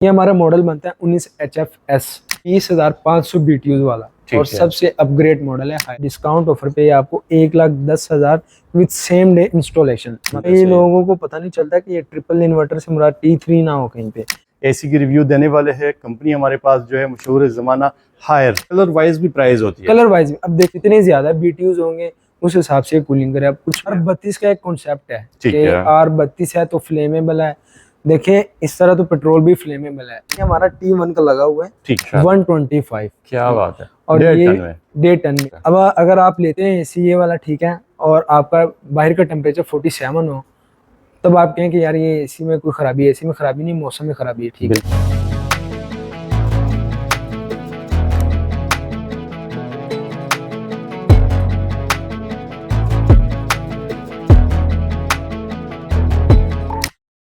ये हमारा मॉडल बनता है 19HFS 30,500 BTUs वाला और सबसे अपग्रेड मॉडल है। डिस्काउंट ऑफर पे आपको 1,10,000 विद सेम डे इंस्टॉलेशन। ये लोगों को पता नहीं चलता कि ये ट्रिपल इन्वर्टर से मुराद T3 ना हो कहीं पे। एसी की रिव्यू देने वाले हैं कंपनी हमारे पास जो है मशहूर जमाना हायर। कलर वाइज भी प्राइस होती है। कलर वाइज अब देख इतने ज्यादा BTUs होंगे उस हिसाब से कूलिंग करे। अब कुछ R32 का एक कॉन्सेप्ट है कि R32 है तो फ्लेमेबल है। देखिए इस तरह तो पेट्रोल भी फ्लेमेबल है। ये हमारा T1 का लगा हुआ है, ठीक है 125। क्या बात है। और ये 1.5 टन में। अब अगर आप लेते हैं एसी ये वाला, ठीक है, और आपका बाहर का टेम्परेचर 47 हो, तब आप कहें कि यार ये एसी में कोई खराबी है। एसी में खराबी नहीं, मौसम में खराबी है, ठीक है।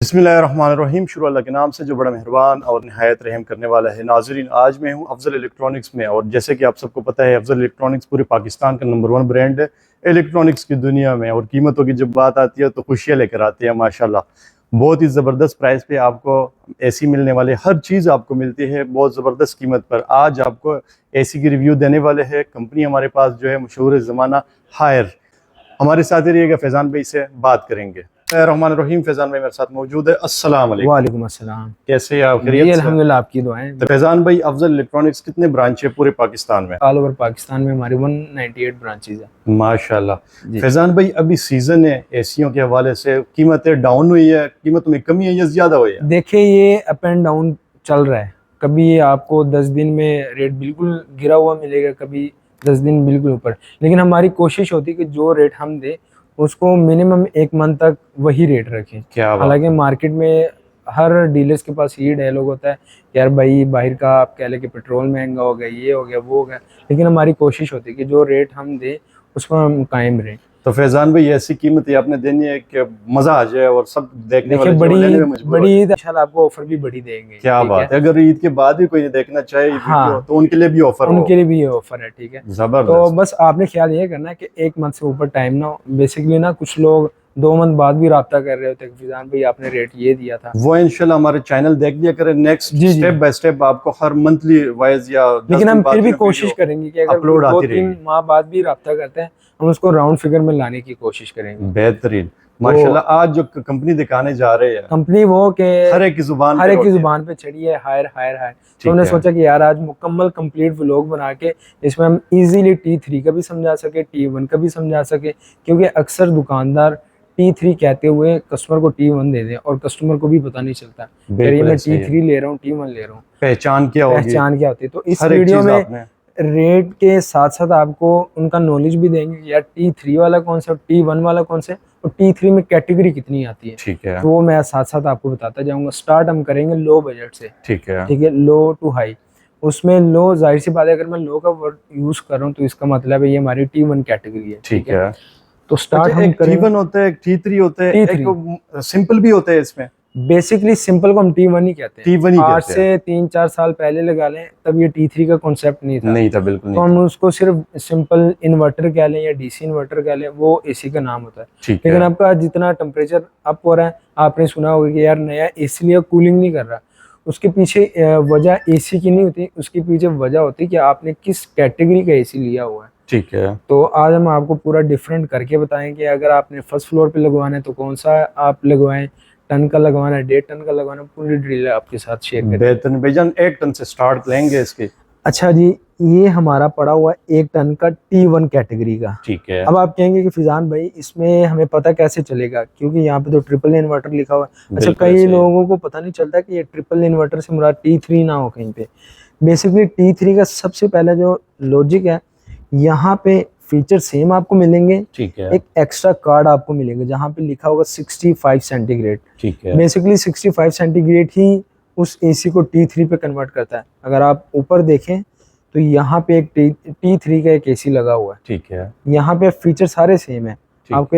बिस्मिल्लाहिर्रहमानिर्रहीम। शुरू अल्लाह के नाम से जो बड़ा मेहरबान और निहायत रहम करने वाला है। नाज़रीन, आज मैं हूं अफजल इलेक्ट्रॉनिक्स में और जैसे कि आप सबको पता है अफजल इलेक्ट्रॉनिक्स पूरे पाकिस्तान का नंबर 1 ब्रांड है इलेक्ट्रॉनिक्स की दुनिया में। और कीमतों की जब बात आती है तो खुशियाँ लेकर आती है माशाल्लाह। बहुत ही ज़बरदस्त प्राइस पे आपको एसी मिलने वाले, हर चीज़ आपको मिलती है बहुत ज़बरदस्त कीमत पर। आज आपको एसी की रिव्यू देने वाले हैं कंपनी हमारे पास जो है मशहूर ज़माना हायर। हमारे साथ ही रहिएगा, फैज़ान भाई से बात करेंगे। रहमानिर्रहीम। फैज़ान भाई मेरे साथ मौजूद है। अस्सलाम वालेकुम। वालेकुम अस्सलाम। कैसे हैं आप? खैरियत से? अल्हम्दुलिल्लाह, आपकी दुआएं। तो फैज़ान भाई, अफजल इलेक्ट्रॉनिक्स कितने ब्रांच है पूरे पाकिस्तान में? ऑल ओवर पाकिस्तान में हमारी 198 ब्रांचेज है माशाल्लाह। फैज़ान भाई, अभी सीजन है एसियों के हवाले से कीमतें डाउन हुई है, कीमतों में कमी है या ज्यादा हुई है? देखिए ये अप एंड डाउन चल रहा है। कभी आपको 10 दिन में रेट बिल्कुल गिरा हुआ मिलेगा, कभी 10 दिन बिल्कुल ऊपर। लेकिन हमारी कोशिश होती है कि जो रेट हम दे उसको मिनिमम 1 मंथ तक वही रेट रखें। क्या हालांकि मार्केट में हर डीलर्स के पास ये डायलॉग होता है यार भाई बाहर का आप कह ले कि पेट्रोल महंगा हो गया, ये हो गया, वो हो गया। लेकिन हमारी कोशिश होती है कि जो रेट हम दे उस पर हम कायम रहें। तो फैज़ान भाई, ऐसी कीमत आपने देनी है कि मजा आ जाए और सब देखने वाले बड़ी ईद इंशाल्लाह आपको ऑफर भी बड़ी देंगे। क्या बात है। अगर ईद के बाद भी कोई देखना चाहे वीडियो, तो उनके लिए भी ऑफर, उनके लिए भी ऑफर है, ठीक है। तो बस आपने ख्याल ये करना है कि 1 मंथ से ऊपर टाइम ना हो। बेसिकली ना कुछ लोग 2 मंथ बाद भी राब्ता कर रहे होते हैं, फैज़ान भाई आपने रेट ये दिया था। वो इंशाल्लाह हमारे चैनल देख लिया करें। नेक्स्ट स्टेप बाय स्टेप आपको हर मंथली वाइज या लेकिन हम फिर भी कोशिश करेंगे कि अगर 2-3 माह बाद भी राब्ता करते हैं हम उसको राउंड फिगर में लाने की कोशिश करेंगे। बेहतरीन माशाल्लाह। आज जो कंपनी दिखाने जा रहे हैं, कंपनी वो के हर एक की जुबान पे चढ़ी है हायर हायर हायर। तो हमने सोचा कि यार आज मुकम्मल कंप्लीट व्लॉग बना के इसमें हम इजीली T3 का भी समझा सके, T1 का भी समझा सके। क्योंकि अक्सर दुकानदार T3 कहते हुए कस्टमर को T1 दे दें और कस्टमर को भी पता नहीं चलता मैं T3 ले रहा हूँ, T1 ले रहा हूँ। पहचान क्या होती है। तो इस वीडियो में रेट के साथ साथ आपको उनका नॉलेज भी देंगे कि यार T3 वाला कौन सा, T1 वाला कौन सा, और T3 में कैटेगरी कितनी आती है, ठीक है। तो वो मैं साथ साथ आपको बताता जाऊंगा। स्टार्ट हम करेंगे लो बजट से, ठीक है, लो टू हाई। उसमें लो, जाहिर सी बात है, अगर मैं लो का वर्ड यूज कर रहा हूँ तो इसका मतलब है ये हमारी T1 कैटेगरी है, ठीक है। तो स्टार्ट हम करेंगे। T1 होता है, T3 होता है, एक सिंपल भी होता है। इसमें बेसिकली सिंपल को हम T1 ही कहते हैं। T1 ही आज से 3-4 साल पहले लगा लें तब ये T3 का कॉन्सेप्ट नहीं था बिल्कुल। तो हम उसको सिर्फ सिंपल इन्वर्टर कह लें या डीसी इन्वर्टर कह लें, वो एसी का नाम होता है। लेकिन आपका जितना टेम्परेचर अप हो रहा है, आपने सुना होगा कि यार नया एसी लिया कूलिंग नहीं कर रहा, उसके पीछे वजह एसी की नहीं होती, उसके पीछे वजह होती है कि आपने किस कैटेगरी का एसी लिया हुआ है, ठीक है। तो आज हम आपको पूरा डिफरेंट करके बताएंगे। अगर आपने फर्स्ट फ्लोर पे लगवाना है तो कौन सा आप लगवाएं, टन का लगवाना है, 1.5 टन का लगवाना, पूरी डिटेल आपके साथ शेयर करेंगे। बेहतरीन भाईजान, 1 टन से स्टार्ट लेंगे इसके। अच्छा जी, ये हमारा पड़ा हुआ है 1 टन का T1 कैटेगरी का, ठीक है। अब आप कहेंगे कि फैज़ान भाई इसमें हमें पता कैसे चलेगा, क्योंकि यहाँ पे तो ट्रिपल इन्वर्टर लिखा हुआ है। अच्छा, कई लोगों को पता नहीं चलता कि ये ट्रिपल इन्वर्टर से मुराद T3 ना हो कहीं पे। बेसिकली T3 का सबसे पहले जो लॉजिक है, यहाँ पे फीचर सेम आपको मिलेंगे, ठीक है। एक एक्स्ट्रा कार्ड आपको मिलेगा जहाँ पे लिखा होगा 65 सेंटीग्रेड, ठीक है। बेसिकली 65 सेंटीग्रेड ही उस एसी को T3 पे कन्वर्ट करता है। अगर आप ऊपर देखें तो यहाँ पे एक T3 का एक एसी लगा हुआ है, ठीक है। यहाँ पे फीचर सारे सेम है, आपको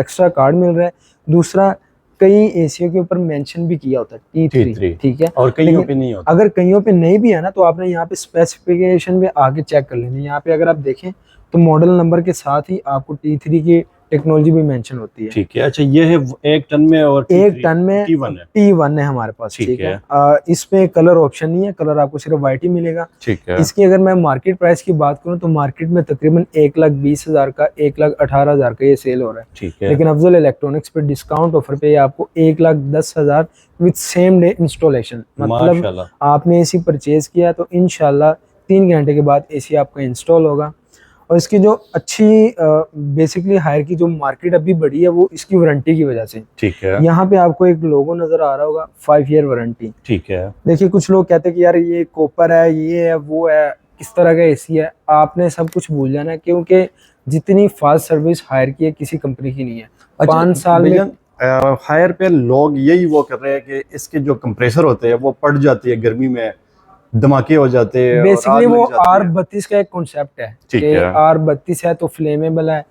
एक्स्ट्रा कार्ड मिल रहा है। दूसरा, कई एसीओ के ऊपर मेंशन भी किया होता है T3, ठीक है, और कईयों पे नहीं होता। अगर कईयों पे नहीं भी है ना तो आपने यहाँ पे स्पेसिफिकेशन में आगे चेक कर लेना। यहाँ पे अगर आप देखें तो मॉडल नंबर के साथ ही आपको T3 की टेक्नोलॉजी भी मेंशन होती है। ठीक है। अच्छा, ये है 1 टन में और एक टन में T1 है। T1 है हमारे पास, ठीक है। इसमें कलर ऑप्शन नहीं है, कलर आपको सिर्फ व्हाइट ही मिलेगा। ठीक है। इसकी अगर मैं मार्केट प्राइस की बात करूं तो मार्केट में तकरीबन 1,20,000 का, 1,18,000 का ये सेल हो रहा है। ठीक है। लेकिन अफजल इलेक्ट्रॉनिक्स पे डिस्काउंट ऑफर पे आपको 1,10,000 विद सेम डे इंस्टॉलेशन, मतलब आपने एसी परचेज किया तो इंशाल्लाह 3 घंटे के बाद एसी आपका इंस्टॉल होगा। और इसकी जो अच्छी बेसिकली हायर की जो मार्केट अभी बढ़ी है वो इसकी वारंटी की वजह से। ठीक है। यहाँ पे आपको एक लोगो नजर आ रहा होगा, 5 ईयर वारंटी। ठीक है। देखिए कुछ लोग कहते हैं कि यार ये कॉपर है, ये है, वो है, किस तरह का एसी है। आपने सब कुछ भूल जाना है, क्योंकि जितनी फास्ट सर्विस हायर की है किसी कंपनी की नहीं है। 5 साल में हायर पे लोग यही वो कर रहे हैं कि इसके जो कंप्रेसर होते हैं वो पड़ जाती है गर्मी में, धमाके हो जाते हैं। बेसिकली वो R32 का एक कॉन्सेप्ट है कि R32 है तो फ्लेमेबल है।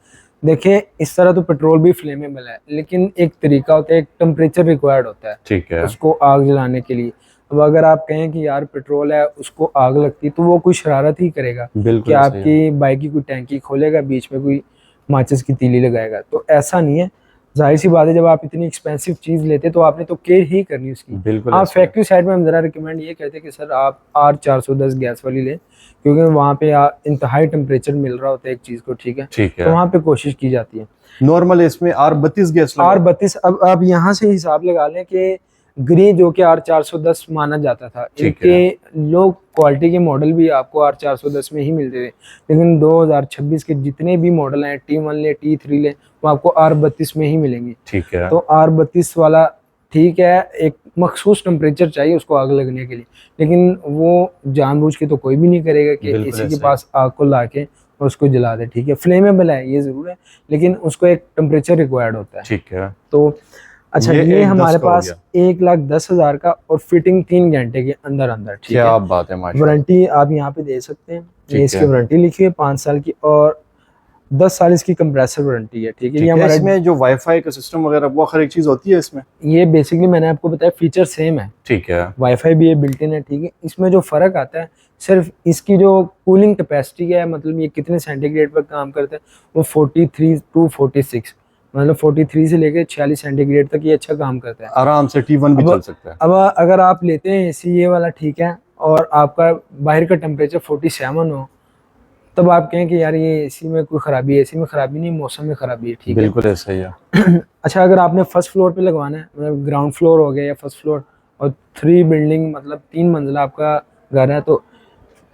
देखिए इस तरह तो पेट्रोल भी फ्लेमेबल है, लेकिन एक तरीका होता है, एक टेम्परेचर रिक्वायर्ड होता है, ठीक है, उसको आग जलाने के लिए। अब अगर आप कहें कि यार पेट्रोल है उसको आग लगती तो वो कोई शरारत ही करेगा कि आपकी बाइक की कोई टैंकी खोलेगा, बीच में कोई माचिस की तीली लगाएगा। तो ऐसा नहीं है, जाहिर सी बात है जब आप इतनी एक्सपेंसिव चीज लेते तो आपने तो केयर ही करनी उसकी। बिल्कुल। आप फैक्ट्री साइड में हम जरा रिकमेंड ये कहते हैं कि सर आप R410 गैस वाली लें, क्योंकि वहाँ पे इंतहाई टेम्परेचर मिल रहा होता है एक चीज को, ठीक है, तो वहाँ पे कोशिश की जाती है। नॉर्मल इसमें R32 गैस, R32 अब आप यहाँ से हिसाब लगा लें कि ग्रीन जो कि R410 माना जाता था, इनके लो क्वालिटी के मॉडल भी आपको R410 में ही मिलते थे, लेकिन 2026 के जितने भी मॉडल हैं, T1 ले, T3 ले, वो आपको R32 में ही मिलेंगे। ठीक है। तो R32 वाला ठीक है, एक मखसूस टेम्परेचर चाहिए उसको आग लगने के लिए, लेकिन वो जानबूझ के तो कोई भी नहीं करेगा कि एसी के पास आग को ला के और उसको जला दे। ठीक है, फ्लेमेबल है ये जरूर है, लेकिन उसको एक टेम्परेचर रिक्वायर्ड होता है। ठीक है। तो अच्छा, ये हमारे पास 1,10,000 का और फिटिंग 3 घंटे के अंदर अंदर। ठीक है, क्या बात है, माशाल्लाह। वारंटी आप यहाँ पे दे सकते हैं, ये इसकी वारंटी लिखी है 5 साल की, और 10 साल इसकी कंप्रेसर वारंटी है। ठीक है, ये हमारे इसमें जो वाईफाई का सिस्टम वगैरह वो हर एक चीज होती है इसमें। ये बेसिकली मैंने आपको बताया फीचर सेम है। ठीक है, वाईफाई भी ये बिल्ट इन है। ठीक है, इसमें जो फर्क आता है सिर्फ इसकी जो कूलिंग कैपेसिटी है, मतलब ये कितने सेंटीग्रेड पर काम करता है, वो 43 to 46, मतलब 43 से लेकर 46 सेंटीग्रेड तक ये अच्छा काम करता है। आराम से T1 भी चल सकता है। अब अगर आप लेते हैं एसी ये वाला, ठीक है, और आपका बाहर का टेम्परेचर 47 हो, तब आप कहें कि यार ये एसी में कोई खराबी है, एसी में खराबी नहीं, मौसम में खराबी है। ठीक है, बिल्कुल ऐसा ही है। अच्छा, अगर आपने फर्स्ट फ्लोर पे लगवाना है, मतलब ग्राउंड फ्लोर हो गया या फर्स्ट फ्लोर, और 3 बिल्डिंग मतलब 3 मंजिला आपका घर है, तो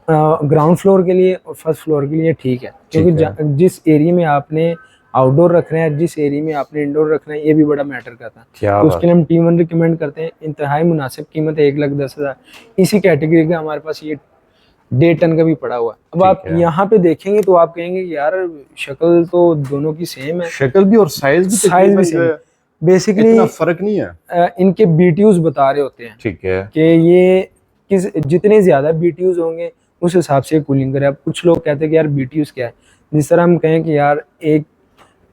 ग्राउंड फ्लोर के लिए और फर्स्ट फ्लोर के लिए ठीक है, क्योंकि जिस एरिया में आपने आउटडोर रखना है, जिस एरिया में आपने इंडोर रखना है, ये भी बड़ा मैटर करता है। तो उसके लिए हम T1 रिकमेंड करते हैं। इंतहाई मुनासिब कीमत है, 1,10,000। इसी कैटेगरी का हमारे पास ये 1.5 टन का भी पड़ा हुआ है। अब आप यहाँ पे देखेंगे तो आप कहेंगे कि यार शक्ल तो दोनों की सेम है, शक्ल भी और साइज भी सेम है। बेसिकली इतना फर्क नहीं है। इनके BTUs बता रहे होते हैं, ठीक है, कि ये जितने ज्यादा BTUs होंगे उस हिसाब से कूलिंग करे। अब कुछ लोग कहते हैं कि यार BTUs क्या है, जिस तरह हम कहें कि यार एक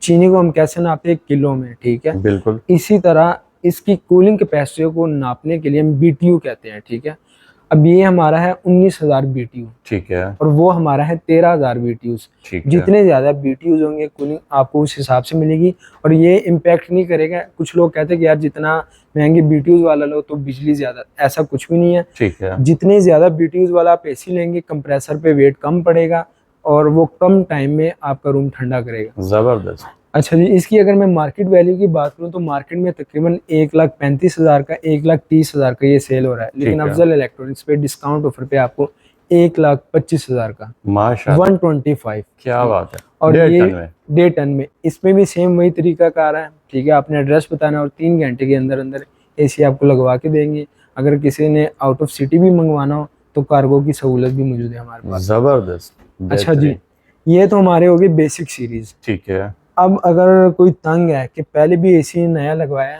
चीनी को हम कैसे नापते हैं, किलो में, ठीक है, बिल्कुल इसी तरह इसकी कूलिंग कैपेसिटी को नापने के लिए हम BTU कहते हैं। ठीक है, अब ये हमारा है 19,000 BTU, ठीक है, और वो हमारा है 13,000 BTUs। जितने ज्यादा BTUs होंगे कूलिंग आपको उस हिसाब से मिलेगी, और ये इम्पैक्ट नहीं करेगा। कुछ लोग कहते हैं कि यार जितना महंगे BTUs वाला लो तो बिजली ज्यादा, ऐसा कुछ भी नहीं है। ठीक है, जितने ज्यादा BTUs वाला आप एसी लेंगे, कंप्रेसर पे वेट कम पड़ेगा और वो कम टाइम में आपका रूम ठंडा करेगा। जबरदस्त। अच्छा जी, इसकी अगर मैं मार्केट वैल्यू की बात करूं तो मार्केट में तकरीबन 1,35,000 का, 1,30,000 का ये सेल हो रहा है, लेकिन अफजल इलेक्ट्रॉनिक्स पे डिस्काउंट ऑफर पे आपको 1,25,000 का, माशाल्लाह 125। क्या बात है। और ये 1.5 टन में इसमें भी सेम वही तरीका कार है। ठीक है, आपने एड्रेस बताना और 3 घंटे के अंदर अंदर एसी आपको लगवा के देंगे। अगर किसी ने आउट ऑफ सिटी भी मंगवाना हो तो कार्गो की सहूलत भी मौजूद है हमारे पास। जबरदस्त। अच्छा जी, ये तो हमारे हो गए बेसिक सीरीज। ठीक है, अब अगर कोई तंग है कि पहले भी एसी नया लगवाया,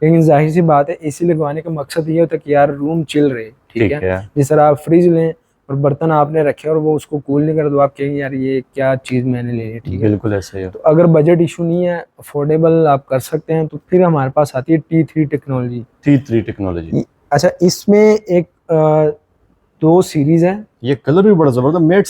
लेकिन जाहिर सी बात है एसी लगवाने का मकसद ये होता है कि यार रूम चिल रहे। ठीक है, जिस तरह आप फ्रिज लें और बर्तन आपने रखे और वो उसको कूल नहीं कर, तो आप कहेंगे यार ये क्या चीज मैंने ले ली। ठीक है, बिल्कुल ऐसे ही। तो अगर बजट इशू नहीं है, अफोर्डेबल आप कर सकते हैं, तो फिर हमारे पास आती है T3 टेक्नोलॉजी। अच्छा, इसमें एक 2 सीरीज है। ये कलर भी बड़ा जबरदस्त मैट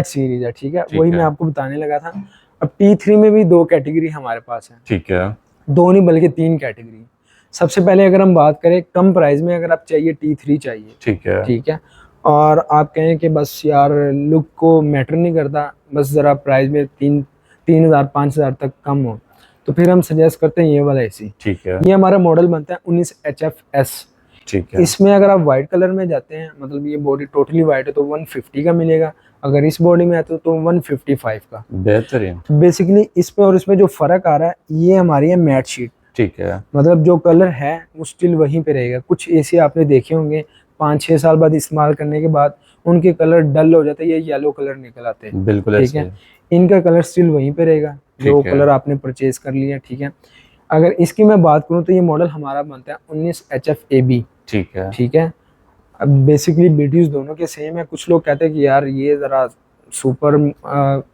सीरीज है। ठीक है, वही मैं आपको बताने लगा था। अब T3 में भी 2 कैटेगरी हमारे पास है। ठीक है, 2 नहीं बल्कि 3 कैटेगरी। सबसे पहले अगर हम बात करें कम प्राइस में, अगर आप चाहिए T3 चाहिए, ठीक है, और आप कहें कि बस यार लुक को मैटर नहीं करता, बस ज़रा प्राइस में 3,000 5,000 तक कम हो, तो फिर हम सजेस्ट करते हैं ये वाला एसी। ठीक है, ये हमारा मॉडल बनता है 19 HFS। ठीक है। इसमें अगर आप वाइट कलर में जाते हैं, मतलब ये बॉडी टोटली वाइट है, तो 150 का मिलेगा। अगर इस बॉडी में आते हो तो 155 का। बेहतरीन। बेसिकली इसमें और इसमें जो फर्क आ रहा है, ये हमारी है मैट शीट। ठीक है, मतलब जो कलर है वो स्टिल वहीं पे रहेगा। कुछ एसी आपने देखे होंगे 5-6 साल बाद इस्तेमाल करने के बाद उनके कलर डल हो जाते हैं, ये येलो कलर निकल आते हैं। बिल्कुल ठीक है, इनका कलर स्टिल वहीं पे रहेगा जो कलर आपने परचेज कर लिया। ठीक है, अगर इसकी मैं बात करूं तो ये मॉडल हमारा बनता है 19 HFAB। ठीक है, ठीक है, अब बेसिकली BTUs दोनों के सेम है। कुछ लोग कहते हैं कि यार ये ज़रा सुपर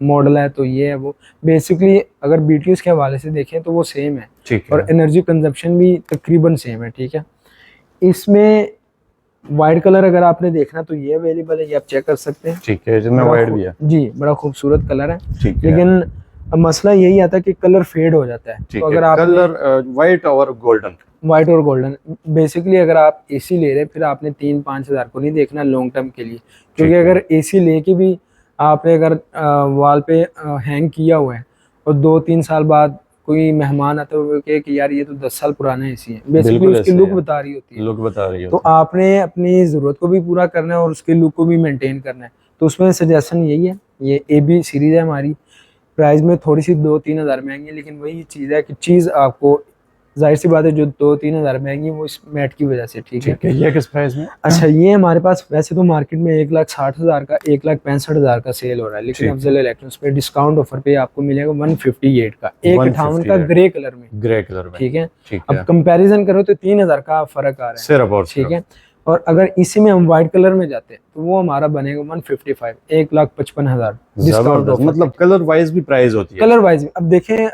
मॉडल है तो ये है वो। बेसिकली अगर BTUs के हवाले से देखें तो वो सेम है, और एनर्जी कंजप्शन भी तकरीबन सेम है। ठीक है, इसमें वाइट कलर अगर आपने देखना तो ये अवेलेबल है, ये आप चेक कर सकते हैं। ठीक है, जिसमें वाइट भी है जी, बड़ा खूबसूरत कलर है। ठीक है, लेकिन मसला यही आता है कि कलर फेड हो जाता है। तो अगर आप कलर वाइट और गोल्डन, वाइट और गोल्डन, बेसिकली अगर आप एसी ले रहे हैं फिर आपने 3-5 हज़ार को नहीं देखना लॉन्ग टर्म के लिए, क्योंकि अगर एसी लेके भी आपने अगर वॉल पे हैंग किया हुआ है और 2-3 साल बाद कोई मेहमान आता है वो कहे कि यार ये तो 10 साल पुराना एसी है, बेसिकली उसकी लुक बता रही होती है, लुक बता रही है। तो आपने अपनी ज़रूरत को भी पूरा करना है और उसके लुक को भी मेंटेन करना है। तो उसमें सजेशन यही है, ये AB सीरीज़ है हमारी। प्राइस में थोड़ी सी 2-3 हज़ार महंगी है, लेकिन वही चीज़ है कि चीज़ आपको जाहिर सी बात है जो 2-3 हज़ार महंगी वो इस मैट की वजह से। ठीक है, ये किस प्राइस में? अच्छा, ये हमारे पास वैसे तो मार्केट में 1,60,000 का 1,65,000 का सेल हो रहा है, लेकिन अफजल इलेक्ट्रॉनिक्स पे डिस्काउंट ऑफर पे आपको मिलेगा 158 का, 158 का ग्रे कलर में। ठीक है, अब कंपैरिजन करो तो 3,000 का फर्क आ रहा है सिर्फ और ठीक है, और अगर इसी में हम व्हाइट कलर में जाते हैं तो वो हमारा बनेगा 155, 1,55,000 डिस्काउंट। मतलब कलर वाइज भी प्राइस होती है? कलर वाइज अब देखें,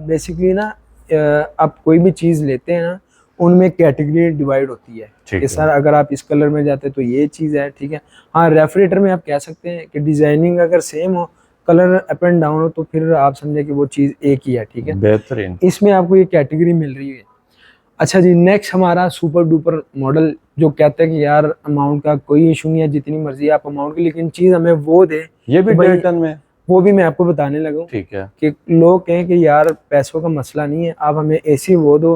बेसिकली ना आप कोई भी चीज़ लेते हैं ना उनमें कैटेगरी डिवाइड होती है कि सर अगर आप इस कलर में जाते हैं तो ये चीज़ है। ठीक है, हाँ, रेफ्रिजरेटर में आप कह सकते हैं कि डिजाइनिंग अगर सेम हो, कलर अप एंड डाउन हो, तो फिर आप समझे कि वो चीज़ एक ही है। ठीक है, बेहतरीन, इसमें आपको ये कैटेगरी मिल रही है। अच्छा जी, नेक्स्ट हमारा सुपर डुपर मॉडल, जो कहते हैं कि यार अमाउंट का कोई इशू नहीं है, जितनी मर्जी आप अमाउंट की, लेकिन चीज़ हमें वो दे। ये भी डेल्टन में, वो भी मैं आपको बताने लगा। ठीक है, कि लोग कहें कि यार पैसों का मसला नहीं है, आप हमें एसी वो दो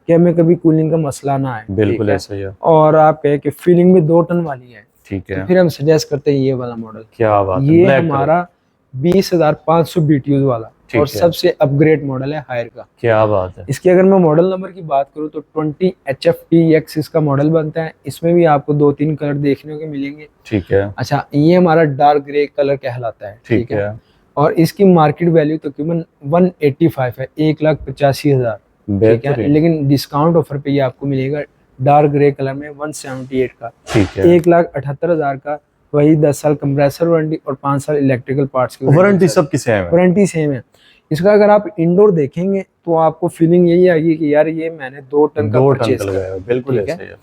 कि हमें कभी कूलिंग का मसला ना आए। बिल्कुल ऐसा ही है, और आप कहें कि फीलिंग में 2 टन वाली है, ठीक है, तो फिर हम सजेस्ट करते हैं ये वाला मॉडल। क्या बात है, ये हमारा 20,500 BTUs वाला और सबसे अपग्रेड मॉडल है हायर का। क्या बात है। इसकी अगर मैं मॉडल नंबर की बात करूं तो 20 HFTX इसका मॉडल बनता है। इसमें भी आपको 2-3 कलर देखने को मिलेंगे। ठीक है, अच्छा, ये हमारा डार्क ग्रे कलर कहलाता है। ठीक है, और इसकी मार्केट वैल्यू तकरीबन 185 है, 1,85,000। ठीक है, लेकिन डिस्काउंट ऑफर पे ये आपको मिलेगा डार्क ग्रे कलर में 178 का। ठीक है, 1,78,000 का। वही 10 साल कंप्रेसर वारंटी और 5 साल इलेक्ट्रिकल पार्ट्स की वारंटी सब की सेम है। वारंटी सेम है। इसका अगर आप इंडोर देखेंगे तो आपको फीलिंग यही आएगी कि यार ये मैंने 2 टन का परचेज किया। बिल्कुल ऐसे है।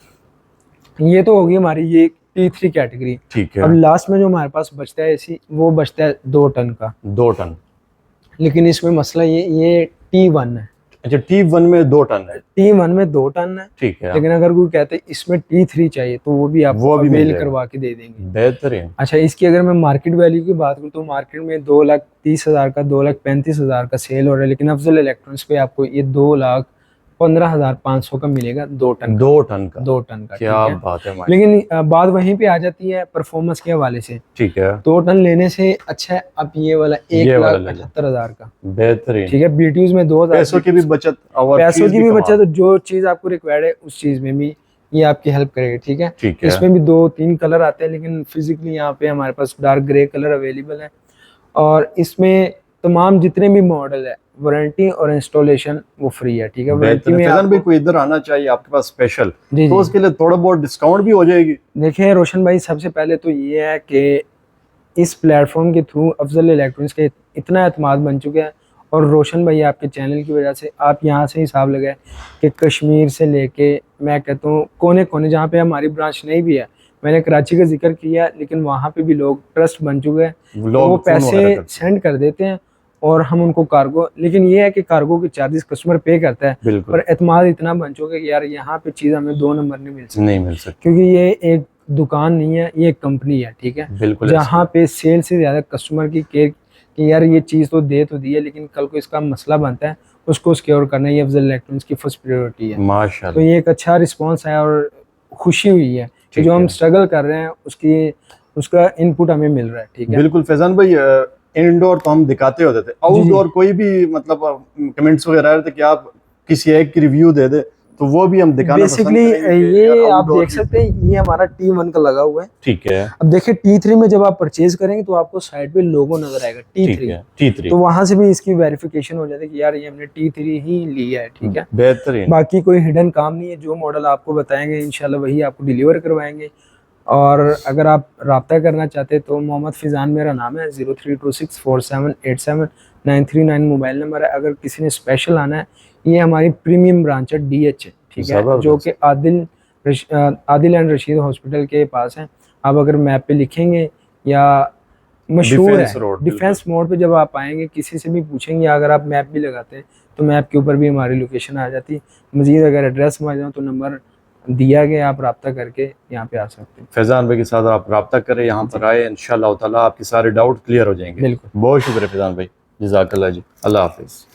ये तो होगी हमारी ये T3 कैटेगरी। ठीक है, अब लास्ट में जो हमारे पास बचता है एसी, वो बचता है 2 टन का। 2 टन, लेकिन इसमें मसला ये T1 है। अच्छा, T1 में 2 टन है? T1 में 2 टन है। ठीक है, लेकिन अगर कोई कहते हैं इसमें T3 चाहिए तो वो भी आपको अवेल करवा के दे देंगे। बेहतरीन। अच्छा, इसकी अगर मैं मार्केट वैल्यू की बात करूँ तो मार्केट में 2,30,000 का, 2,35,000 का सेल हो रहा है, लेकिन अफजल इलेक्ट्रॉनिक्स पे आपको ये 2,15,500 का मिलेगा 2 टन का। 2 टन का। क्या बात है। लेकिन बात वहीं पे आ जाती है परफॉर्मेंस के हवाले से। ठीक है, 2 टन लेने से अच्छा है आप ये वाला 1,78,000 का। बेहतरीन। ठीक है, BTUs में 2,000 पैसों की भी बचत, जो चीज आपको रिक्वायर्ड है उस चीज में भी ये आपकी हेल्प करेगा। ठीक है, इसमें भी 2-3 कलर आते हैं, लेकिन फिजिकली यहाँ पे हमारे पास डार्क ग्रे कलर अवेलेबल है। और इसमें तमाम जितने भी मॉडल है, वारंटी और इंस्टॉलेशन वो फ्री है। ठीक है, वारंटी में भी कोई इधर आना चाहिए आपके पास स्पेशल, तो उसके लिए थोड़ा बहुत डिस्काउंट भी हो जाएगी। देखिए रोशन भाई, सबसे पहले तो ये है कि इस प्लेटफॉर्म के थ्रू अफजल इलेक्ट्रॉनिक्स के इतना एतमाद बन चुका है, और रोशन भाई आपके चैनल की वजह से आप यहाँ से हिसाब लगाए कि कश्मीर से लेके मैं कहता हूँ कोने कोने, जहाँ पे हमारी ब्रांच नहीं भी है, मैंने कराची का जिक्र किया, लेकिन वहाँ पे भी लोग ट्रस्ट बन चुके हैं, वो पैसे सेंड कर देते हैं और हम उनको कार्गो, लेकिन ये है कि कार्गो के चार्जेस कस्टमर पे करता है, बिल्कुल पर एतमाद इतना बन चुका है कि यार यहाँ पे चीज़ हमें 2 नंबर नहीं मिल सकती, नहीं मिल सकती, क्योंकि ये एक दुकान नहीं है, ये एक कंपनी है, ठीक है, बिल्कुल जहाँ पे सेल से ज़्यादा कस्टमर की केयर कि यार ये चीज़ तो दे तो दी है, लेकिन कल को इसका मसला बनता है, उसको सिक्योर करना ये अफजल इलेक्ट्रॉनिक्स की फर्स्ट प्रायोरिटी है। माशाल्लाह। तो ये एक अच्छा रिस्पॉन्स है और खुशी हुई है कि जो हम स्ट्रगल कर रहे हैं उसका इनपुट हमें मिल रहा है, ठीक है। बिल्कुल फैजान भाई, इंडोर तो हम दिखाते होते थे, आउटडोर कोई भी मतलब कमेंट्स वगैरह आ रहे थे कि आप किसी एक की रिव्यू दे दे, तो वो भी हम दिखाना बेसिकली ये आप देख सकते हैं, ये हमारा T1 का लगा हुआ है, ठीक है। अब देखिए T3 में जब आप परचेज करेंगे तो आपको साइड पे लोगो नजर आएगा T3, तो वहां से भी इसकी वेरिफिकेशन हो जाती है कि यार ये हमने T3 ही लिया है, ठीक है। बेहतरीन, बाकी कोई हिडन काम नहीं है, जो मॉडल आपको बताएंगे इंशाल्लाह वही आपको डिलीवर करवाएंगे। और अगर आप रब्ता करना चाहते हैं तो मोहम्मद फिजान मेरा नाम है, 0326478793 मोबाइल नंबर है। अगर किसी ने स्पेशल आना है, ये हमारी प्रीमियम ब्रांच है DH है, ठीक है, जो कि आदिल एंड रशीद हॉस्पिटल के पास है। आप अगर मैप पे लिखेंगे या मशहूर है डिफेंस मोड पे, जब आप आएंगे किसी से भी पूछेंगे, अगर आप मैप भी लगाते हैं तो मैप के ऊपर भी हमारी लोकेशन आ जाती है। मजीद अगर एड्रेस में आ जाओ तो नंबर दिया गया, आप रब्ता करके यहाँ पे आ सकते हैं। फैजान भाई के साथ आप रब्ता करें, यहाँ पर आए, इंशाअल्लाह ताला आपके सारे डाउट क्लियर हो जाएंगे। बिल्कुल, बहुत शुक्रिया फैजान भाई, जज़ाकल्लाह जी, अल्लाह हाफिज़।